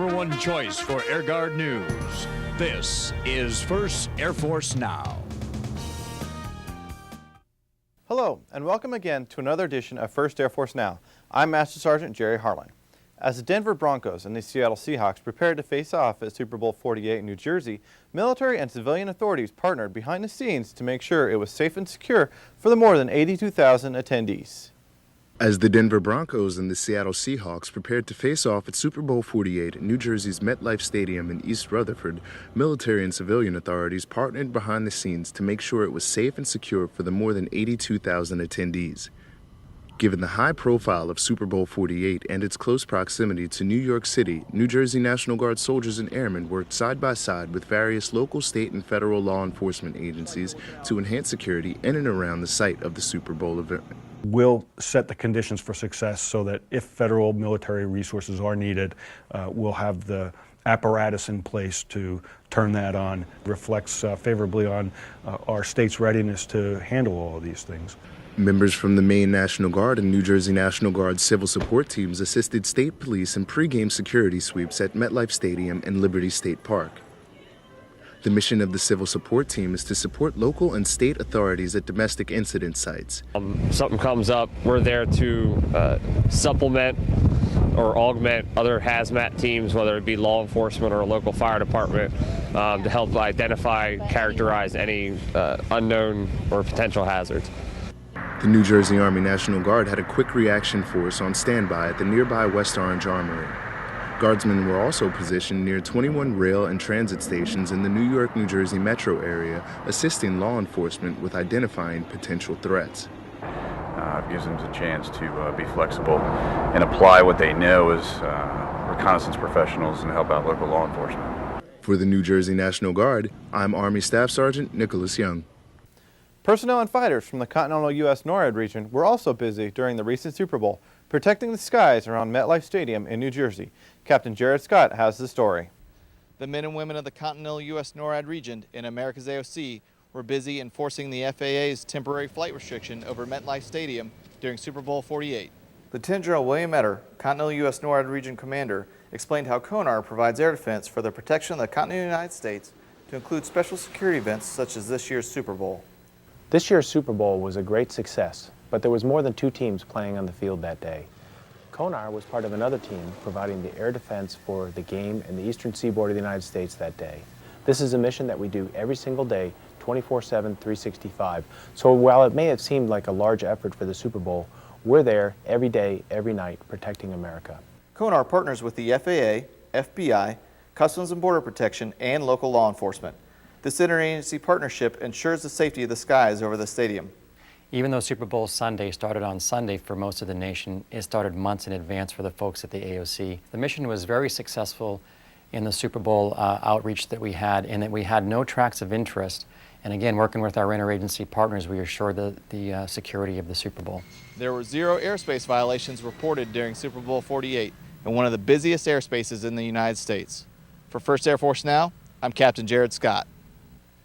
#1 choice for Air Guard News. This is First Air Force Now. Hello, and welcome again to another edition of First Air Force Now. I'm Master Sergeant Jerry Harlan. As the Denver Broncos and the Seattle Seahawks prepared to face off at Super Bowl 48 in New Jersey, military and civilian authorities partnered behind the scenes to make sure it was safe and secure for the more than 82,000 attendees. As the Denver Broncos and the Seattle Seahawks prepared to face off at Super Bowl 48 at New Jersey's MetLife Stadium in East Rutherford, military and civilian authorities partnered behind the scenes to make sure it was safe and secure for the more than 82,000 attendees. Given the high profile of Super Bowl 48 and its close proximity to New York City, New Jersey National Guard soldiers and airmen worked side by side with various local, state, and federal law enforcement agencies to enhance security in and around the site of the Super Bowl event. We'll set the conditions for success so that if federal military resources are needed, we'll have the apparatus in place to turn that on. Reflects favorably on our state's readiness to handle all of these things. Members from the Maine National Guard and New Jersey National Guard civil support teams assisted state police in pregame security sweeps at MetLife Stadium and Liberty State Park. The mission of the civil support team is to support local and state authorities at domestic incident sites. Something comes up, we're there to supplement or augment other hazmat teams, whether it be law enforcement or a local fire department, to help identify, characterize any unknown or potential hazards. The New Jersey Army National Guard had a quick reaction force on standby at the nearby West Orange Armory. Guardsmen were also positioned near 21 rail and transit stations in the New York, New Jersey metro area, assisting law enforcement with identifying potential threats. It gives them a chance to be flexible and apply what they know as reconnaissance professionals and help out local law enforcement. For the New Jersey National Guard, I'm Army Staff Sergeant Nicholas Young. Personnel and fighters from the continental U.S. NORAD region were also busy during the recent Super Bowl, protecting the skies around MetLife Stadium in New Jersey. Captain Jared Scott has the story. The men and women of the continental U.S. NORAD region in America's AOC were busy enforcing the FAA's temporary flight restriction over MetLife Stadium during Super Bowl 48. Lieutenant General William Etter, continental U.S. NORAD region commander, explained how CONAR provides air defense for the protection of the continental United States to include special security events such as this year's Super Bowl. This year's Super Bowl was a great success, but there was more than 2 teams playing on the field that day. CONAR was part of another team providing the air defense for the game in the eastern seaboard of the United States that day. This is a mission that we do every single day, 24/7, 365. So while it may have seemed like a large effort for the Super Bowl, we're there every day, every night, protecting America. CONAR partners with the FAA, FBI, Customs and Border Protection, and local law enforcement. This interagency partnership ensures the safety of the skies over the stadium. Even though Super Bowl Sunday started on Sunday for most of the nation, it started months in advance for the folks at the AOC. The mission was very successful in the Super Bowl outreach that we had, in that we had no tracks of interest. And again, working with our interagency partners, we assured the security of the Super Bowl. There were 0 airspace violations reported during Super Bowl 48 in one of the busiest airspaces in the United States. For First Air Force Now, I'm Captain Jared Scott.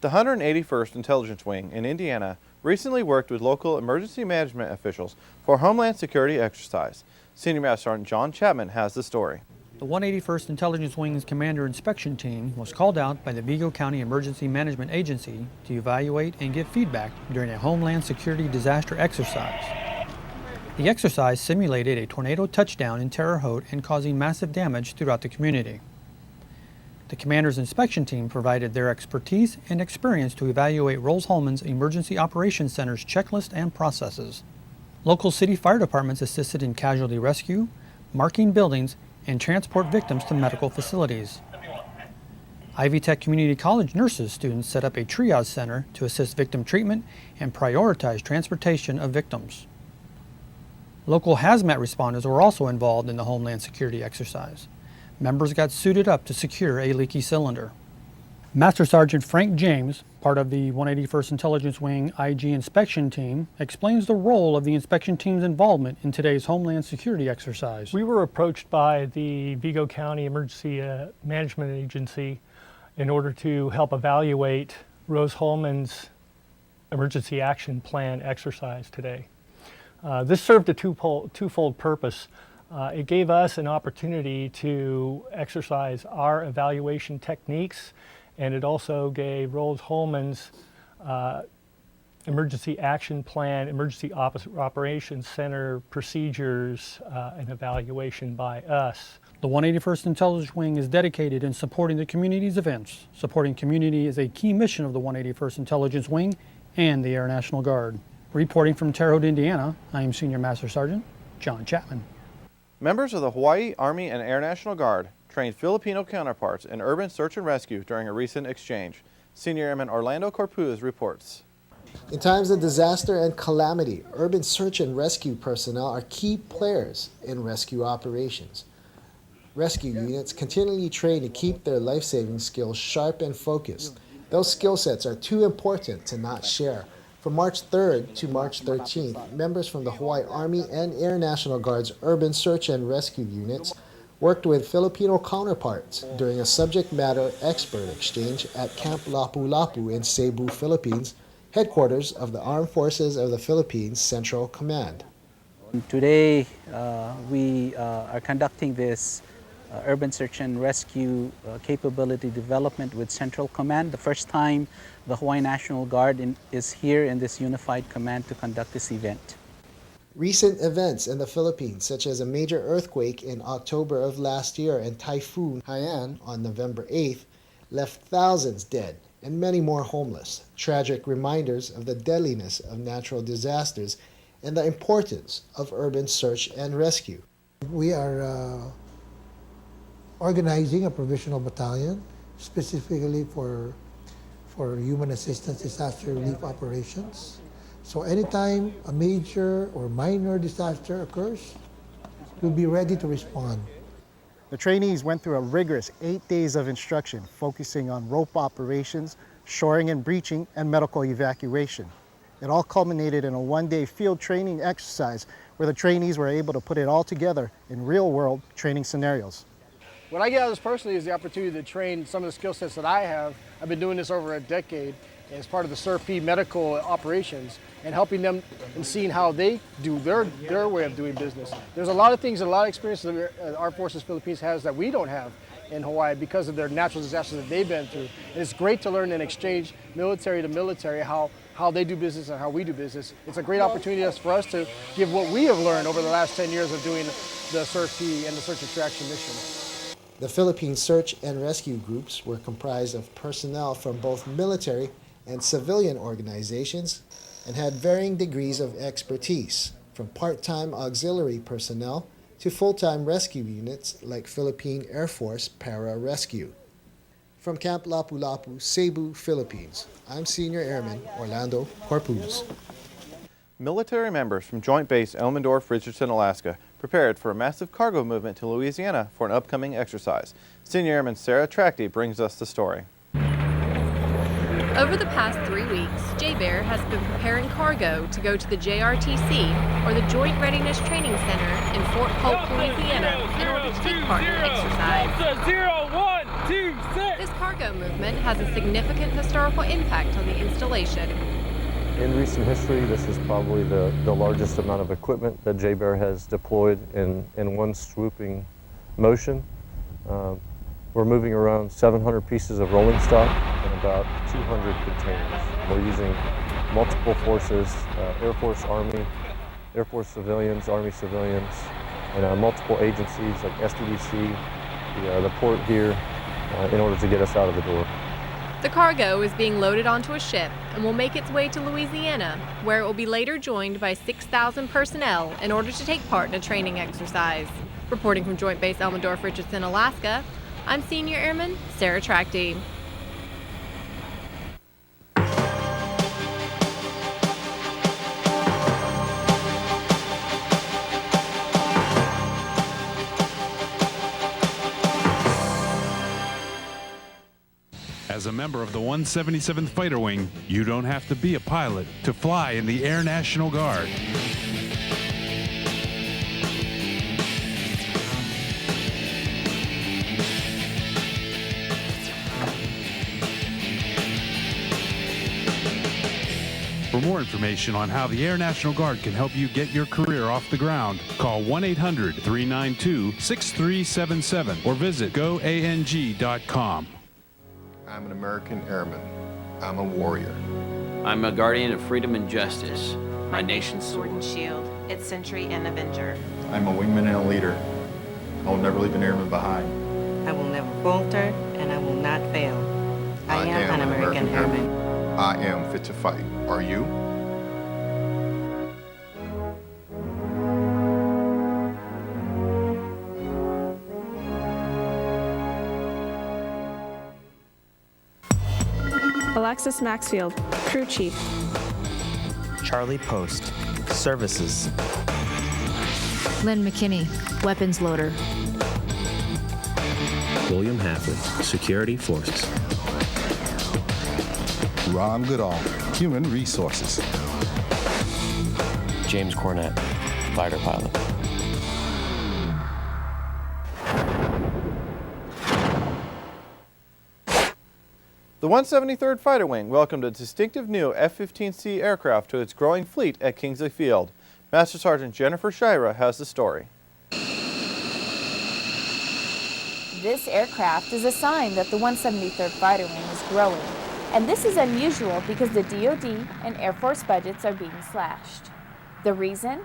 The 181st Intelligence Wing in Indiana recently worked with local emergency management officials for a Homeland Security exercise. Senior Master Sergeant John Chapman has the story. The 181st Intelligence Wing's Commander Inspection Team was called out by the Vigo County Emergency Management Agency to evaluate and give feedback during a Homeland Security disaster exercise. The exercise simulated a tornado touchdown in Terre Haute and causing massive damage throughout the community. The Commander's Inspection Team provided their expertise and experience to evaluate Rolls-Holman's Emergency Operations Center's checklist and processes. Local city fire departments assisted in casualty rescue, marking buildings, and transport victims to medical facilities. Ivy Tech Community College nurses students set up a triage center to assist victim treatment and prioritize transportation of victims. Local hazmat responders were also involved in the Homeland Security exercise. Members got suited up to secure a leaky cylinder. Master Sergeant Frank James, part of the 181st Intelligence Wing IG Inspection Team, explains the role of the inspection team's involvement in today's Homeland Security exercise. We were approached by the Vigo County Emergency Management Agency in order to help evaluate Rose-Hulman's Emergency Action Plan exercise today. This served a twofold purpose. It gave us an opportunity to exercise our evaluation techniques, and it also gave Rose-Hulman's Emergency Action Plan, Emergency Operations Center procedures, an evaluation by us. The 181st Intelligence Wing is dedicated in supporting the community's events. Supporting community is a key mission of the 181st Intelligence Wing and the Air National Guard. Reporting from Terre Haute, Indiana, I am Senior Master Sergeant John Chapman. Members of the Hawaii Army and Air National Guard trained Filipino counterparts in urban search and rescue during a recent exchange. Senior Airman Orlando Corpuz reports. In times of disaster and calamity, urban search and rescue personnel are key players in rescue operations. Rescue units continually train to keep their life-saving skills sharp and focused. Those skill sets are too important to not share. From March 3rd to March 13th, members from the Hawaii Army and Air National Guard's urban search and rescue units worked with Filipino counterparts during a subject matter expert exchange at Camp Lapu-Lapu in Cebu, Philippines, headquarters of the Armed Forces of the Philippines Central Command. Today, we are conducting this urban search and rescue capability development with Central Command. The first time the Hawaii National Guard is here in this unified command to conduct this event. Recent events in the Philippines, such as a major earthquake in October of last year and Typhoon Haiyan on November 8th, left thousands dead and many more homeless. Tragic reminders of the deadliness of natural disasters and the importance of urban search and rescue. We are organizing a provisional battalion specifically for human assistance disaster relief operations. So anytime a major or minor disaster occurs, we'll be ready to respond. The trainees went through a rigorous 8 days of instruction focusing on rope operations, shoring and breaching, and medical evacuation. It all culminated in a one-day field training exercise where the trainees were able to put it all together in real-world training scenarios. What I get out of this personally is the opportunity to train some of the skill sets that I have. I've been doing this over a decade as part of the SURF medical operations and helping them and seeing how they do their way of doing business. There's a lot of things, a lot of experience that the Armed Forces Philippines has that we don't have in Hawaii because of their natural disasters that they've been through. And it's great to learn and exchange military to military how they do business and how we do business. It's a great opportunity for us to give what we have learned over the last 10 years of doing the SURF and the search and extraction mission. The Philippine search and rescue groups were comprised of personnel from both military and civilian organizations and had varying degrees of expertise, from part-time auxiliary personnel to full-time rescue units like Philippine Air Force Para-Rescue. From Camp Lapu-Lapu, Cebu, Philippines, I'm Senior Airman Orlando Corpuz. Military members from Joint Base Elmendorf, Richardson, Alaska prepared for a massive cargo movement to Louisiana for an upcoming exercise. Senior Airman Sarah Tracty brings us the story. Over the past 3 weeks, JBEAR has been preparing cargo to go to the JRTC, or the Joint Readiness Training Center in Fort Polk, Louisiana, in order to take part in the exercise. This cargo movement has a significant historical impact on the installation. In recent history, this is probably the largest amount of equipment that JBEAR has deployed in one swooping motion. We're moving around 700 pieces of rolling stock and about 200 containers. We're using multiple forces, Air Force, Army, Air Force civilians, Army civilians, and multiple agencies like SDDC, the port here, in order to get us out of the door. The cargo is being loaded onto a ship and will make its way to Louisiana, where it will be later joined by 6,000 personnel in order to take part in a training exercise. Reporting from Joint Base Elmendorf, Richardson, Alaska, I'm Senior Airman Sarah Tracty. As a member of the 177th Fighter Wing, you don't have to be a pilot to fly in the Air National Guard. For more information on how the Air National Guard can help you get your career off the ground, call 1-800-392-6377 or visit goang.com. I'm an American airman. I'm a warrior. I'm a guardian of freedom and justice. My nation's sword and shield, its sentry and avenger. I'm a wingman and a leader. I will never leave an airman behind. I will never falter, and I will not fail. I am an American airman. I am fit to fight. Are you? Alexis Maxfield, Crew Chief. Charlie Post, Services. Lynn McKinney, Weapons Loader. William Hafley, Security Forces. Ron Goodall, Human Resources. James Cornett, Fighter Pilot. The 173rd Fighter Wing welcomed a distinctive new F-15C aircraft to its growing fleet at Kingsley Field. Master Sergeant Jennifer Shira has the story. This aircraft is a sign that the 173rd Fighter Wing is growing. And this is unusual because the DoD and Air Force budgets are being slashed. The reason?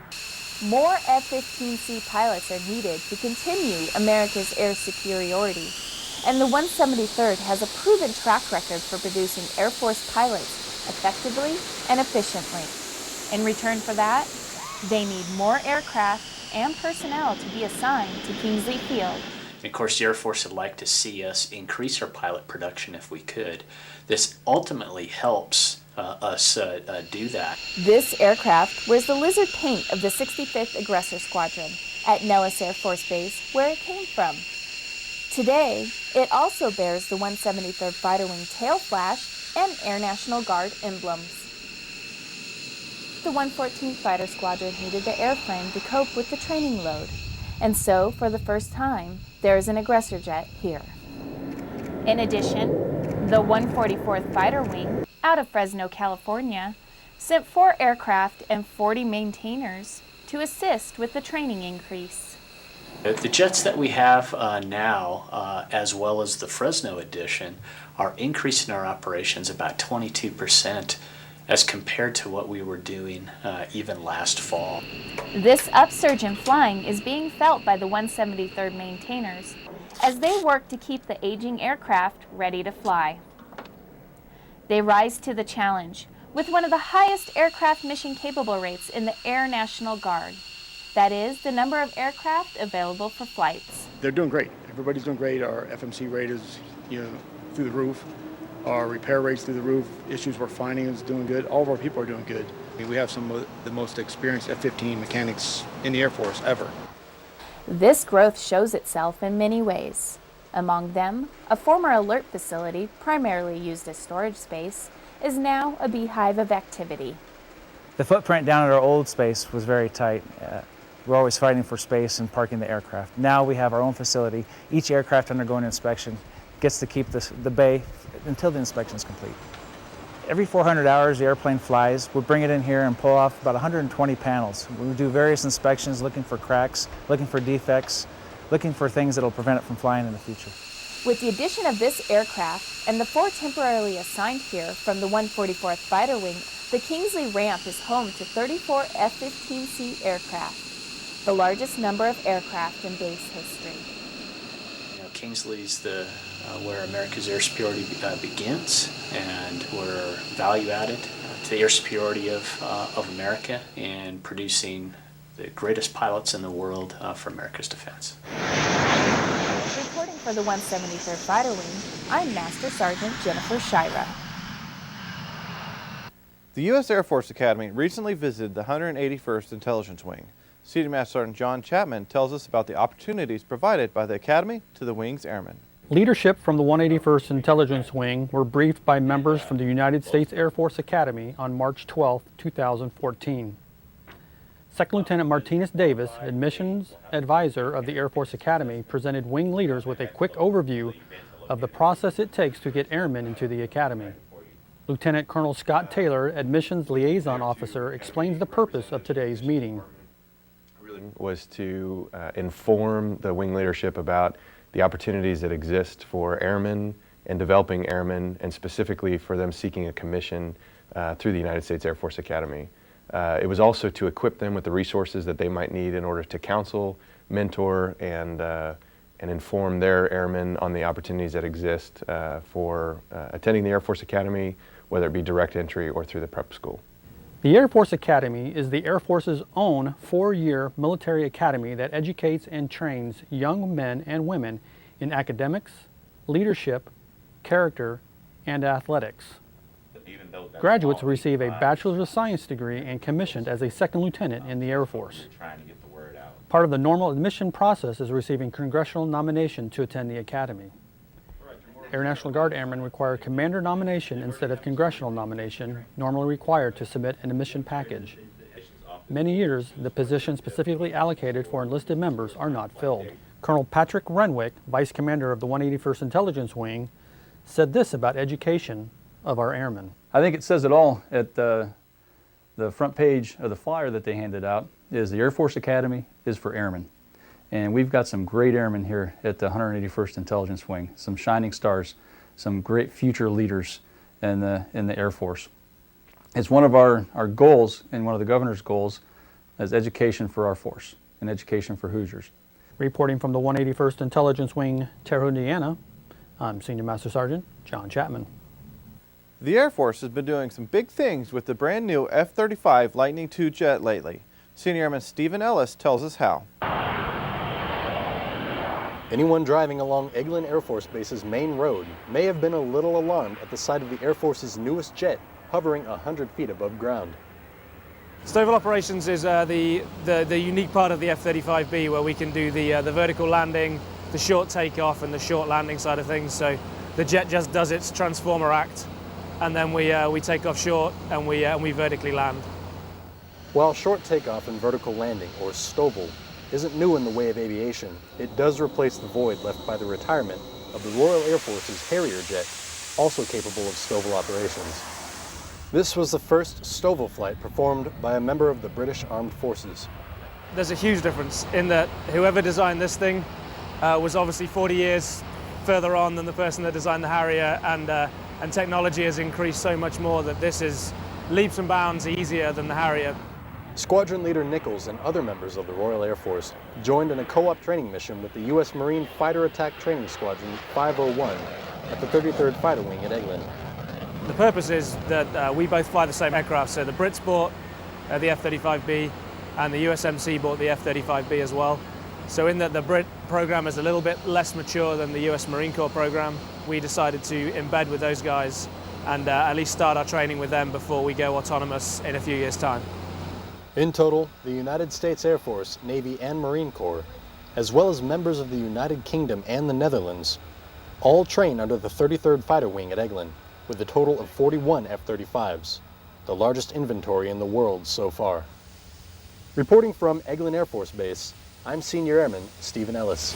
More F-15C pilots are needed to continue America's air superiority. And the 173rd has a proven track record for producing Air Force pilots effectively and efficiently. In return for that, they need more aircraft and personnel to be assigned to Kingsley Field. Of course, the Air Force would like to see us increase our pilot production if we could. This ultimately helps us do that. This aircraft wears the lizard paint of the 65th Aggressor Squadron at Nellis Air Force Base, where it came from. Today, it also bears the 173rd Fighter Wing tail flash and Air National Guard emblems. The 114th Fighter Squadron needed the airframe to cope with the training load, and so, for the first time, there is an aggressor jet here. In addition, the 144th Fighter Wing, out of Fresno, California, sent 4 aircraft and 40 maintainers to assist with the training increase. The jets that we have now, as well as the Fresno edition, are increasing our operations about 22% as compared to what we were doing even last fall. This upsurge in flying is being felt by the 173rd maintainers as they work to keep the aging aircraft ready to fly. They rise to the challenge with one of the highest aircraft mission capable rates in the Air National Guard. That is, the number of aircraft available for flights. They're doing great. Everybody's doing great. Our FMC rate is, through the roof. Our repair rates through the roof. Issues we're finding is doing good. All of our people are doing good. We have some of the most experienced F-15 mechanics in the Air Force ever. This growth shows itself in many ways. Among them, a former alert facility, primarily used as storage space, is now a beehive of activity. The footprint down at our old space was very tight. We're always fighting for space and parking the aircraft. Now we have our own facility. Each aircraft undergoing inspection gets to keep the bay until the inspection is complete. Every 400 hours the airplane flies, we bring it in here and pull off about 120 panels. We do various inspections looking for cracks, looking for defects, looking for things that will prevent it from flying in the future. With the addition of this aircraft and the 4 temporarily assigned here from the 144th Fighter Wing, the Kingsley Ramp is home to 34 F-15C aircraft, the largest number of aircraft in base history. Kingsley's where America's air superiority begins, and we're value added to the air superiority of America and producing the greatest pilots in the world for America's defense. Reporting for the 173rd Fighter Wing, I'm Master Sergeant Jennifer Shira. The U.S. Air Force Academy recently visited the 181st Intelligence Wing. Senior Master Sergeant John Chapman tells us about the opportunities provided by the Academy to the Wing's airmen. Leadership from the 181st Intelligence Wing were briefed by members from the United States Air Force Academy on March 12, 2014. Second Lieutenant Martinez Davis, admissions advisor of the Air Force Academy, presented wing leaders with a quick overview of the process it takes to get airmen into the Academy. Lieutenant Colonel Scott Taylor, Admissions Liaison Officer, explains the purpose of today's meeting. Was to inform the wing leadership about the opportunities that exist for airmen and developing airmen, and specifically for them seeking a commission through the United States Air Force Academy. It was also to equip them with the resources that they might need in order to counsel, mentor, and inform their airmen on the opportunities that exist for attending the Air Force Academy, whether it be direct entry or through the prep school. The Air Force Academy is the Air Force's own 4-year military academy that educates and trains young men and women in academics, leadership, character, and athletics. Graduates receive a Bachelor of Science degree and commissioned as a second lieutenant in the Air Force. Part of the normal admission process is receiving congressional nomination to attend the academy. Air National Guard airmen require commander nomination instead of congressional nomination, normally required to submit an admission package. Many years, the positions specifically allocated for enlisted members are not filled. Colonel Patrick Renwick, Vice Commander of the 181st Intelligence Wing, said this about education of our airmen. I think it says it all. At the front page of the flyer that they handed out is the Air Force Academy is for airmen. And we've got some great airmen here at the 181st Intelligence Wing, some shining stars, some great future leaders in the Air Force. It's one of our goals, and one of the governor's goals, is education for our force and education for Hoosiers. Reporting from the 181st Intelligence Wing, Terre Haute, Indiana, I'm Senior Master Sergeant John Chapman. The Air Force has been doing some big things with the brand new F-35 Lightning II jet lately. Senior Airman Stephen Ellis tells us how. Anyone driving along Eglin Air Force Base's main road may have been a little alarmed at the sight of the Air Force's newest jet hovering 100 feet above ground. Stovall operations is the unique part of the F-35B, where we can do the vertical landing, the short takeoff, and the short landing side of things. So the jet just does its transformer act, and then we take off short and we vertically land. While short takeoff and vertical landing, or STOVL, isn't new in the way of aviation, it does replace the void left by the retirement of the Royal Air Force's Harrier jet, also capable of STOVL operations. This was the first STOVL flight performed by a member of the British Armed Forces. There's a huge difference in that whoever designed this thing was obviously 40 years further on than the person that designed the Harrier, and technology has increased so much more that this is leaps and bounds easier than the Harrier. Squadron Leader Nichols and other members of the Royal Air Force joined in a co-op training mission with the U.S. Marine Fighter Attack Training Squadron 501 at the 33rd Fighter Wing at Eglin. The purpose is that we both fly the same aircraft, so the Brits bought the F-35B and the USMC bought the F-35B as well. So in that the Brit program is a little bit less mature than the US Marine Corps program, we decided to embed with those guys and at least start our training with them before we go autonomous in a few years' time. In total, the United States Air Force, Navy, and Marine Corps, as well as members of the United Kingdom and the Netherlands, all train under the 33rd Fighter Wing at Eglin, with a total of 41 F-35s, the largest inventory in the world so far. Reporting from Eglin Air Force Base, I'm Senior Airman Stephen Ellis.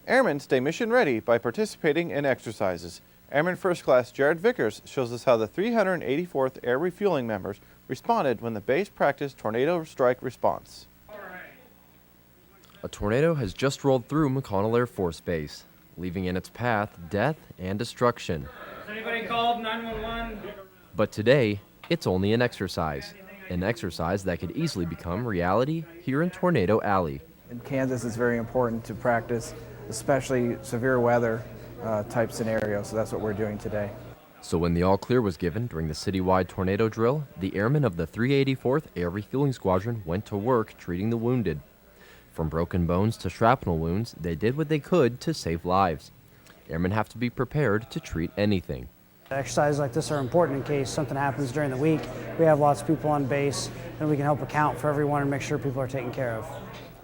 Airmen stay mission ready by participating in exercises. Airman First Class Jared Vickers shows us how the 384th Air Refueling members responded when the base practiced tornado strike response. A tornado has just rolled through McConnell Air Force Base, leaving in its path death and destruction. Has anybody called 911? But today, it's only an exercise that could easily become reality here in Tornado Alley. In Kansas, it's very important to practice, especially severe weather type scenarios, so that's what we're doing today. So when the all-clear was given during the citywide tornado drill, the airmen of the 384th Air Refueling Squadron went to work treating the wounded. From broken bones to shrapnel wounds, they did what they could to save lives. Airmen have to be prepared to treat anything. Exercises like this are important in case something happens during the week. We have lots of people on base, and we can help account for everyone and make sure people are taken care of.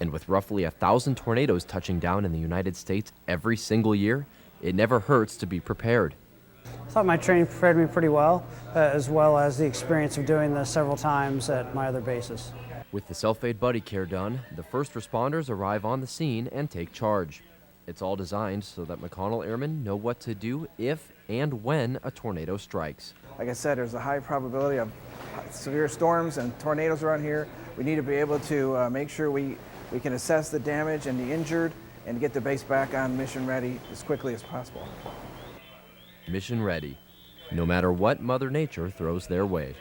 And with roughly 1,000 tornadoes touching down in the United States every single year, it never hurts to be prepared. I thought my training prepared me pretty well as the experience of doing this several times at my other bases. With the self-aid buddy care done, the first responders arrive on the scene and take charge. It's all designed so that McConnell Airmen know what to do if and when a tornado strikes. Like I said, there's a high probability of severe storms and tornadoes around here. We need to be able to make sure we can assess the damage and the injured and get the base back on mission ready as quickly as possible. Mission ready, no matter what Mother Nature throws their way.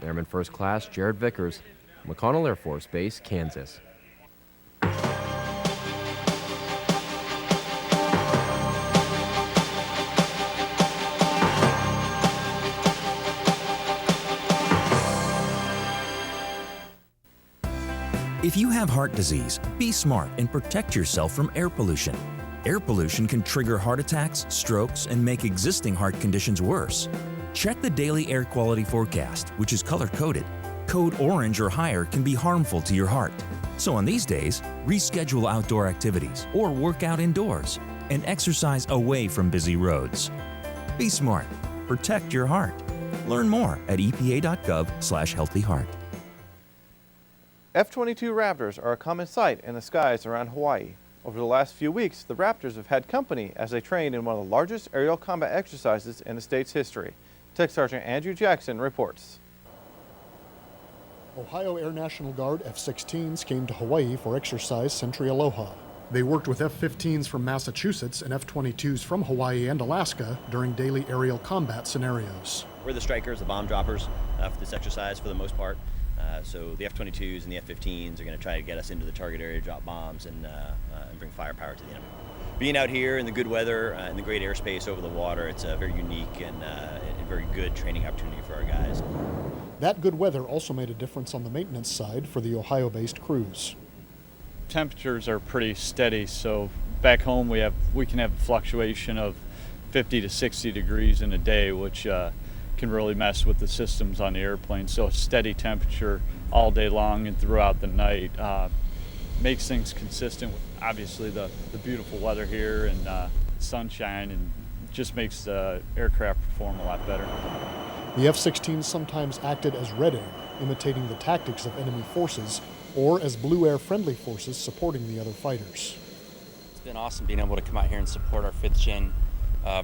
Airman First Class Jared Vickers, McConnell Air Force Base, Kansas. If you have heart disease, be smart and protect yourself from air pollution. Air pollution can trigger heart attacks, strokes, and make existing heart conditions worse. Check the daily air quality forecast, which is color-coded. Code orange or higher can be harmful to your heart. So on these days, reschedule outdoor activities or work out indoors and exercise away from busy roads. Be smart. Protect your heart. Learn more at epa.gov/healthyheart. F-22 Raptors are a common sight in the skies around Hawaii. Over the last few weeks, the Raptors have had company as they trained in one of the largest aerial combat exercises in the state's history. Tech Sergeant Andrew Jackson reports. Ohio Air National Guard F-16s came to Hawaii for exercise Sentry Aloha. They worked with F-15s from Massachusetts and F-22s from Hawaii and Alaska during daily aerial combat scenarios. We're the strikers, the bomb droppers for this exercise for the most part. So the F-22s and the F-15s are going to try to get us into the target area, drop bombs, and bring firepower to the enemy. Being out here in the good weather, in the great airspace over the water, it's a very unique and a very good training opportunity for our guys. That good weather also made a difference on the maintenance side for the Ohio-based crews. Temperatures are pretty steady, so back home we can have a fluctuation of 50 to 60 degrees in a day, which can really mess with the systems on the airplane. So a steady temperature all day long and throughout the night makes things consistent with obviously the beautiful weather here and sunshine, and just makes the aircraft perform a lot better. The F-16s sometimes acted as red air, imitating the tactics of enemy forces, or as blue air friendly forces supporting the other fighters. It's been awesome being able to come out here and support our 5th gen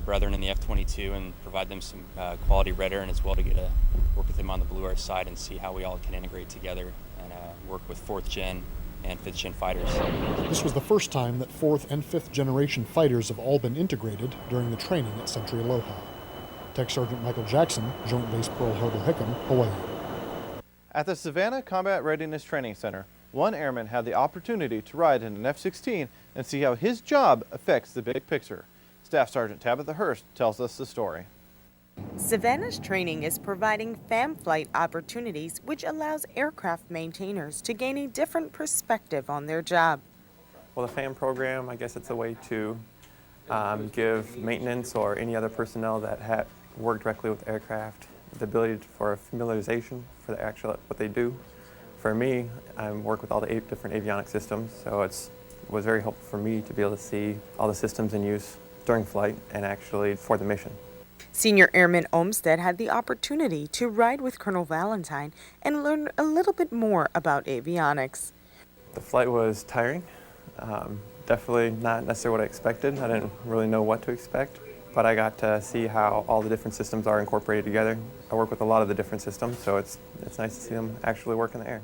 brethren in the F-22 and provide them some quality red air, and as well to get to work with them on the blue air side and see how we all can integrate together and work with 4th gen and 5th gen fighters. This was the first time that 4th and 5th generation fighters have all been integrated during the training at Sentry Aloha. Tech Sergeant Michael Jackson, Joint Base Pearl Harbor Hickam, Hawaii. At the Savannah Combat Readiness Training Center, one airman had the opportunity to ride in an F-16 and see how his job affects the big picture. Staff Sergeant Tabitha Hurst tells us the story. Savannah's training is providing FAM flight opportunities, which allows aircraft maintainers to gain a different perspective on their job. Well, the FAM program, I guess it's a way to give maintenance or any other personnel that work directly with aircraft the ability for familiarization for the actual what they do. For me, I work with all the 8 different avionics systems, so it was very helpful for me to be able to see all the systems in use during flight and actually for the mission. Senior Airman Olmsted had the opportunity to ride with Colonel Valentine and learn a little bit more about avionics. The flight was tiring. Definitely not necessarily what I expected. I didn't really know what to expect, but I got to see how all the different systems are incorporated together. I work with a lot of the different systems, so it's nice to see them actually work in the air.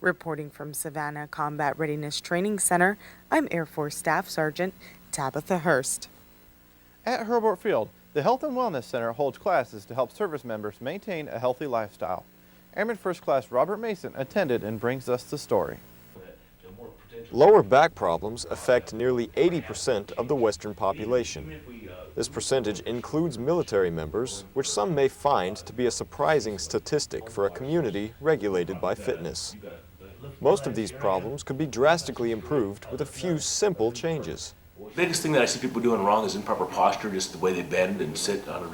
Reporting from Savannah Combat Readiness Training Center, I'm Air Force Staff Sergeant Tabitha Hurst. At Hurlburt Field, the Health and Wellness Center holds classes to help service members maintain a healthy lifestyle. Airman First Class Robert Mason attended and brings us the story. Lower back problems affect nearly 80% of the Western population. This percentage includes military members, which some may find to be a surprising statistic for a community regulated by fitness. Most of these problems could be drastically improved with a few simple changes. The biggest thing that I see people doing wrong is improper posture, just the way they bend and sit on a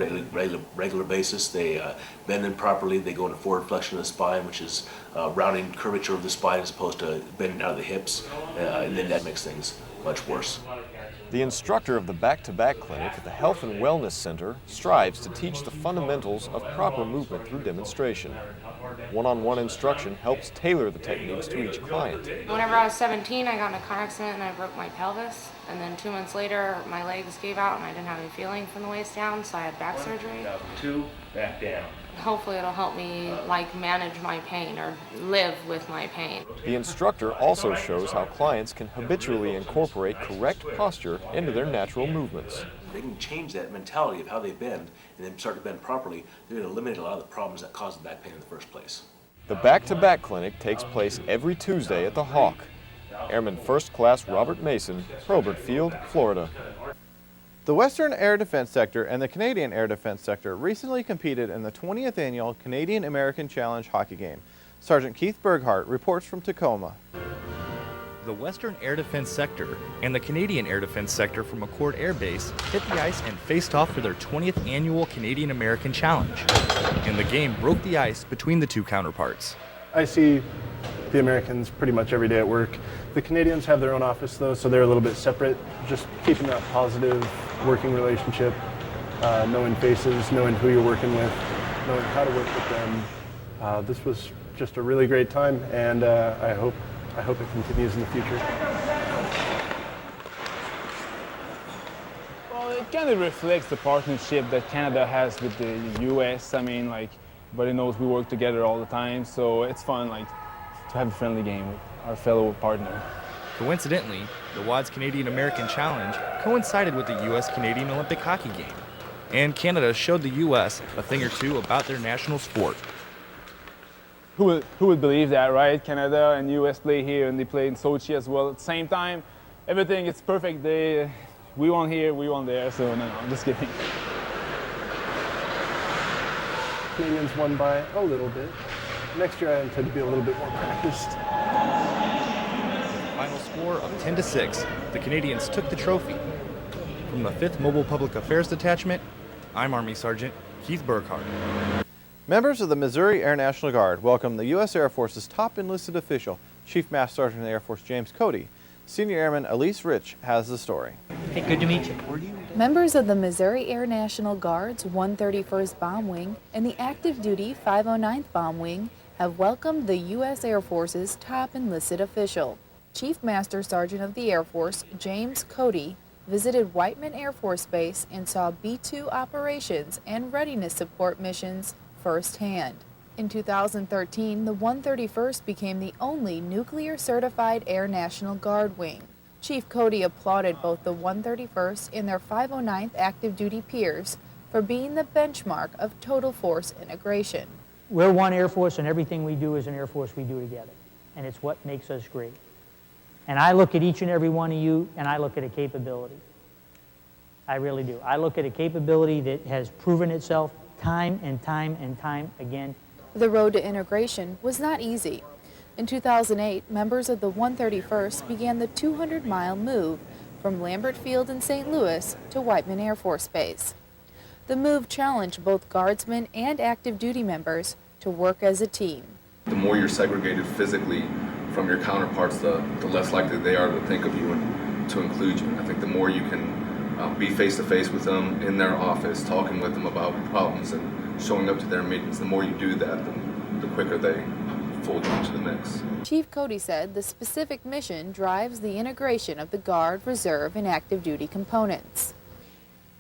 regular basis. They bend improperly, they go into forward flexion of the spine, which is rounding curvature of the spine as opposed to bending out of the hips, and then that makes things much worse. The instructor of the Back-to-Back Clinic at the Health and Wellness Center strives to teach the fundamentals of proper movement through demonstration. One-on-one instruction helps tailor the techniques to each client. Whenever I was 17, I got in a car accident and I broke my pelvis. And then 2 months later, my legs gave out and I didn't have any feeling from the waist down, so I had back surgery. 2, back down. Hopefully it'll help me manage my pain or live with my pain. The instructor also shows how clients can habitually incorporate correct posture into their natural movements. They can change that mentality of how they bend and then start to bend properly. They're going to eliminate a lot of the problems that cause the back pain in the first place. The Back-to-Back Clinic takes place every Tuesday at the Hawk. Airman First Class Robert Mason, Probert Field, Florida. The Western Air Defense Sector and the Canadian Air Defense Sector recently competed in the 20th Annual Canadian American Challenge hockey game. Sergeant Keith Burghardt reports from Tacoma. The Western Air Defense Sector and the Canadian Air Defense Sector from McChord Air Base hit the ice and faced off for their 20th Annual Canadian American Challenge. And the game broke the ice between the two counterparts. I see the Americans pretty much every day at work. The Canadians have their own office though, so they're a little bit separate. Just keeping that positive working relationship, knowing faces, knowing who you're working with, knowing how to work with them. This was just a really great time, and I hope it continues in the future. Well, it kind of reflects the partnership that Canada has with the U.S. I mean, everybody knows we work together all the time, so it's fun, to have a friendly game with our fellow partner. Coincidentally, the WAD's Canadian American Challenge coincided with the U.S. Canadian Olympic hockey game, and Canada showed the U.S. a thing or two about their national sport. Who would believe that, right? Canada and U.S. play here, and they play in Sochi as well. At the same time, everything is perfect. We won here, we won there, so no, I'm just kidding. Canadians won by a little bit. Next year I intend to be a little bit more practiced. Final score of 10-6, the Canadians took the trophy. From the 5th Mobile Public Affairs Detachment, I'm Army Sergeant Keith Burghardt. Members of the Missouri Air National Guard welcome the U.S. Air Force's top enlisted official, Chief Master Sergeant of the Air Force James Cody. Senior Airman Elise Rich has the story. Hey, good to meet you. Members of the Missouri Air National Guard's 131st Bomb Wing and the active duty 509th Bomb Wing have welcomed the U.S. Air Force's top enlisted official. Chief Master Sergeant of the Air Force James Cody visited Whiteman Air Force Base and saw B-2 operations and readiness support missions firsthand. In 2013, the 131st became the only nuclear-certified Air National Guard wing. Chief Cody applauded both the 131st and their 509th active duty peers for being the benchmark of total force integration. We're one Air Force, and everything we do as an Air Force we do together, and it's what makes us great. And I look at each and every one of you, and I look at a capability. I really do. I look at a capability that has proven itself time and time and time again. The road to integration was not easy. In 2008, members of the 131st began the 200-mile move from Lambert Field in St. Louis to Whiteman Air Force Base. The move challenged both guardsmen and active duty members to work as a team. The more you're segregated physically from your counterparts, the less likely they are to think of you and to include you. I think the more you can be face-to-face with them in their office, talking with them about problems and showing up to their meetings, the more you do that, the quicker they fold you into the mix. Chief Cody said the specific mission drives the integration of the Guard, Reserve, and active duty components.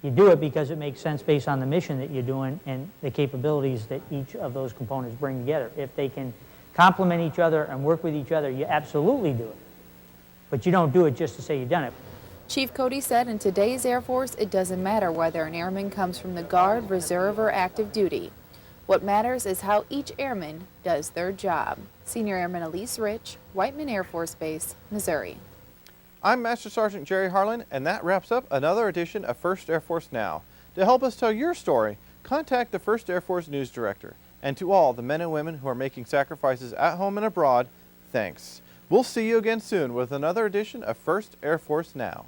You do it because it makes sense based on the mission that you're doing and the capabilities that each of those components bring together. If they can complement each other and work with each other, you absolutely do it. But you don't do it just to say you've done it. Chief Cody said in today's Air Force, it doesn't matter whether an airman comes from the Guard, Reserve, or active duty. What matters is how each airman does their job. Senior Airman Elise Rich, Whiteman Air Force Base, Missouri. I'm Master Sergeant Jerry Harlan, and that wraps up another edition of First Air Force Now. To help us tell your story, contact the First Air Force News Director. And to all the men and women who are making sacrifices at home and abroad, thanks. We'll see you again soon with another edition of First Air Force Now.